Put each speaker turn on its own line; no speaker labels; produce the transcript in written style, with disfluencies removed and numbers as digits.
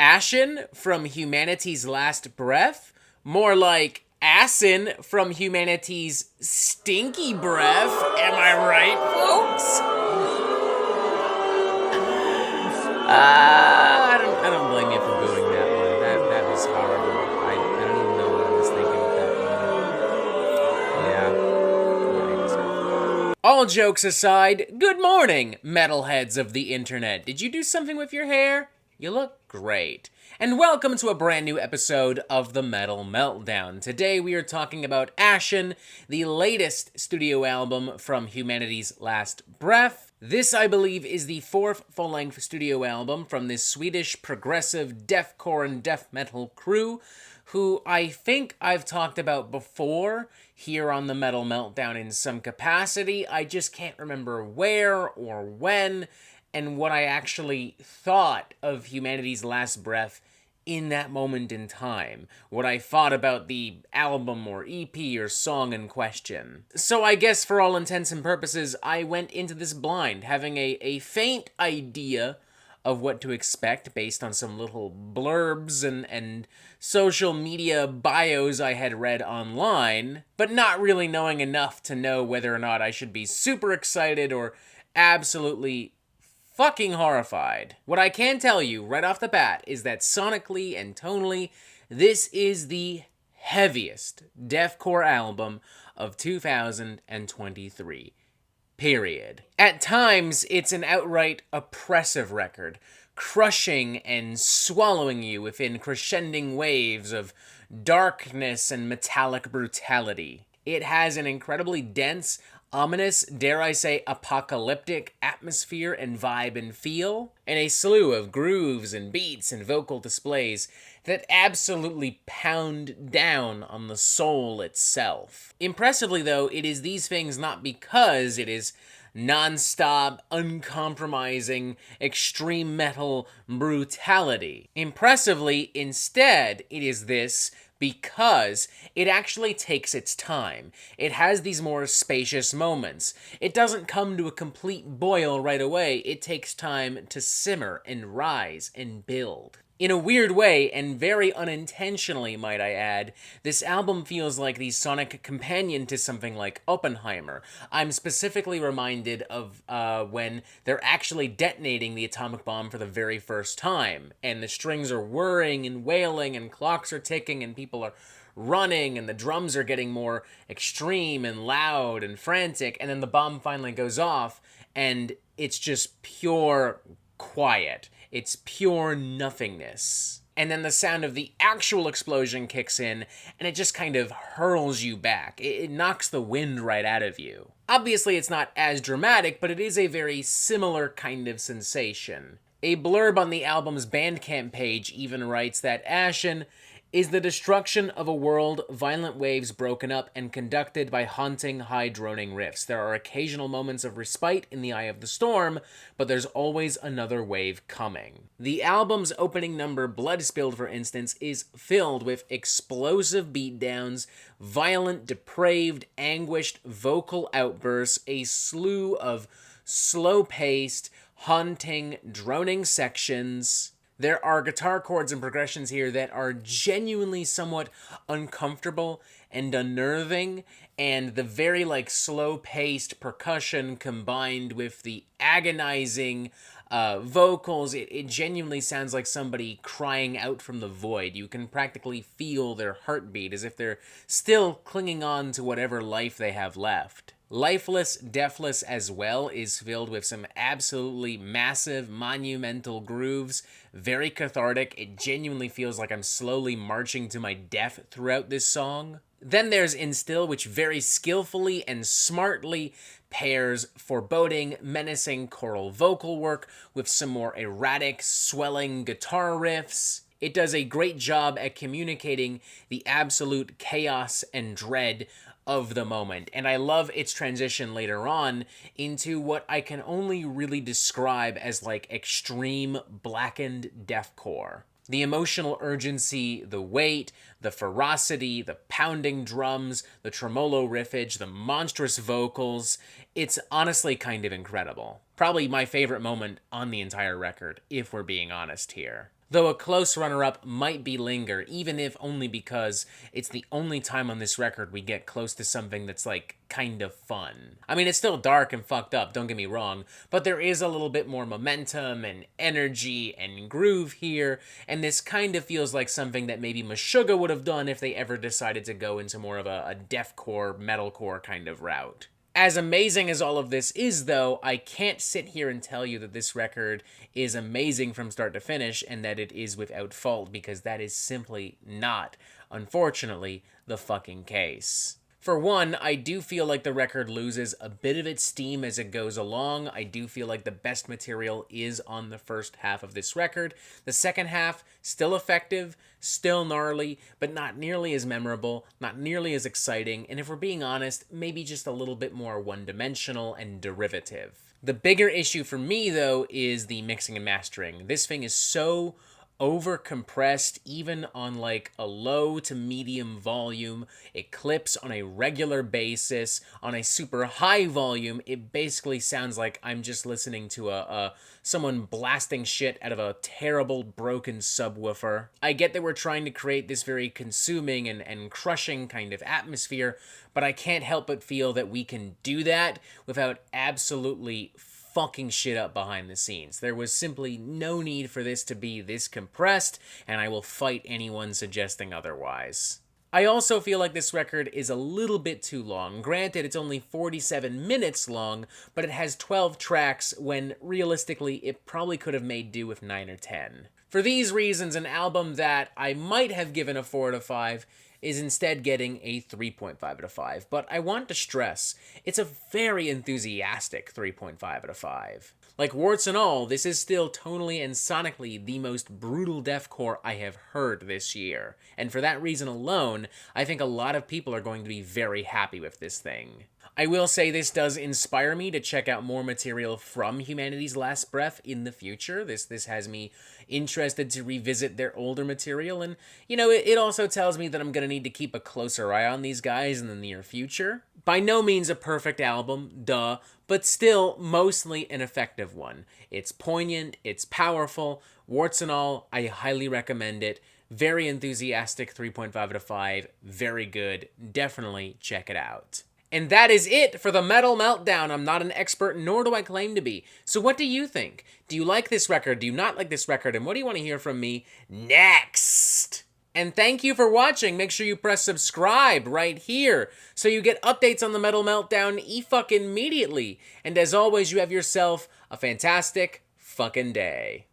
Ashen from Humanity's Last Breath? More like Ashen from Humanity's Stinky Breath. Am I right, folks? I don't blame you for booing that one. That was horrible. I don't even know what I was thinking with that one. Yeah. All jokes aside, good morning, metalheads of the internet. Did you do something with your hair? You look great. And welcome to a brand new episode of the Metal Meltdown. Today we are talking about Ashen, the latest studio album from Humanity's Last Breath. This, I believe, is the fourth full-length studio album from this Swedish progressive deathcore and death metal crew, who I think I've talked about before here on the Metal Meltdown in some capacity. I just can't remember where or when, and what I actually thought of Humanity's Last Breath in that moment in time. What I thought about the album or EP or song in question. So I guess for all intents and purposes, I went into this blind, having a faint idea of what to expect based on some little blurbs and social media bios I had read online, but not really knowing enough to know whether or not I should be super excited or absolutely fucking horrified. What I can tell you right off the bat is that sonically and tonally, this is the heaviest deathcore album of 2023. Period. At times, it's an outright oppressive record, crushing and swallowing you within crescending waves of darkness and metallic brutality. It has an incredibly dense, ominous, dare I say, apocalyptic atmosphere and vibe and feel, and a slew of grooves and beats and vocal displays that absolutely pound down on the soul itself. Impressively, though, it is these things not because it is non-stop, uncompromising, extreme metal brutality. Impressively, instead, it is this because it actually takes its time. It has these more spacious moments. It doesn't come to a complete boil right away. It takes time to simmer and rise and build. In a weird way, and very unintentionally, might I add, this album feels like the sonic companion to something like Oppenheimer. I'm specifically reminded of when they're actually detonating the atomic bomb for the very first time, and the strings are whirring and wailing, and clocks are ticking, and people are running, and the drums are getting more extreme and loud and frantic, and then the bomb finally goes off, and it's just pure quiet. It's pure nothingness. And then the sound of the actual explosion kicks in, and it just kind of hurls you back. It knocks the wind right out of you. Obviously, it's not as dramatic, but it is a very similar kind of sensation. A blurb on the album's Bandcamp page even writes that Ashen is the destruction of a world, violent waves broken up and conducted by haunting, high-droning riffs. There are occasional moments of respite in the eye of the storm, but there's always another wave coming. The album's opening number, Blood Spilled, for instance, is filled with explosive beatdowns, violent, depraved, anguished vocal outbursts, a slew of slow-paced, haunting, droning sections. There are guitar chords and progressions here that are genuinely somewhat uncomfortable and unnerving, and the very slow-paced percussion combined with the agonizing vocals, it genuinely sounds like somebody crying out from the void. You can practically feel their heartbeat as if they're still clinging on to whatever life they have left. Lifeless, Deathless as well is filled with some absolutely massive, monumental grooves, very cathartic. It genuinely feels like I'm slowly marching to my death throughout this song. Then there's Instill, which very skillfully and smartly pairs foreboding, menacing choral vocal work with some more erratic, swelling guitar riffs. It does a great job at communicating the absolute chaos and dread of the moment, and I love its transition later on into what I can only really describe as extreme blackened deathcore. The emotional urgency, the weight, the ferocity, the pounding drums, the tremolo riffage, the monstrous vocals, it's honestly kind of incredible. Probably my favorite moment on the entire record, if we're being honest here. though a close runner-up might be Linger, even if only because it's the only time on this record we get close to something that's, like, kind of fun. I mean, it's still dark and fucked up, don't get me wrong, but there is a little bit more momentum and energy and groove here, and this kind of feels like something that maybe Meshuggah would have done if they ever decided to go into more of a deathcore, metalcore kind of route. As amazing as all of this is, though, I can't sit here and tell you that this record is amazing from start to finish and that it is without fault, because that is simply not, unfortunately, the fucking case. For one, I do feel like the record loses a bit of its steam as it goes along. I do feel like the best material is on the first half of this record. The second half, still effective, still gnarly, but not nearly as memorable, not nearly as exciting, and if we're being honest, maybe just a little bit more one-dimensional and derivative. The bigger issue for me, though, is the mixing and mastering. This thing is so over compressed, even on like a low to medium volume. It clips on a regular basis. On a super high volume, it basically sounds like I'm just listening to someone blasting shit out of a terrible broken subwoofer. I get that we're trying to create this very consuming and crushing kind of atmosphere, but I can't help but feel that we can do that without absolutely fucking shit up behind the scenes. There was simply no need for this to be this compressed, and I will fight anyone suggesting otherwise. I also feel like this record is a little bit too long. Granted, it's only 47 minutes long, but it has 12 tracks when, realistically, it probably could have made do with 9 or 10. For these reasons, an album that I might have given a 4 out of 5 is instead getting a 3.5 out of 5. But I want to stress, it's a very enthusiastic 3.5 out of 5. Like warts and all, this is still tonally and sonically the most brutal deathcore I have heard this year. And for that reason alone, I think a lot of people are going to be very happy with this thing. I will say this does inspire me to check out more material from Humanity's Last Breath in the future. This has me interested to revisit their older material, and, you know, it also tells me that I'm gonna need to keep a closer eye on these guys in the near future. By no means a perfect album, duh, but still mostly an effective one. It's poignant, it's powerful, warts and all, I highly recommend it. Very enthusiastic 3.5 out of 5, very good, definitely check it out. And that is it for the Metal Meltdown. I'm not an expert, nor do I claim to be. So what do you think? Do you like this record? Do you not like this record? And what do you want to hear from me next? And thank you for watching. Make sure you press subscribe right here so you get updates on the Metal Meltdown e-fucking immediately. And as always, you have yourself a fantastic fucking day.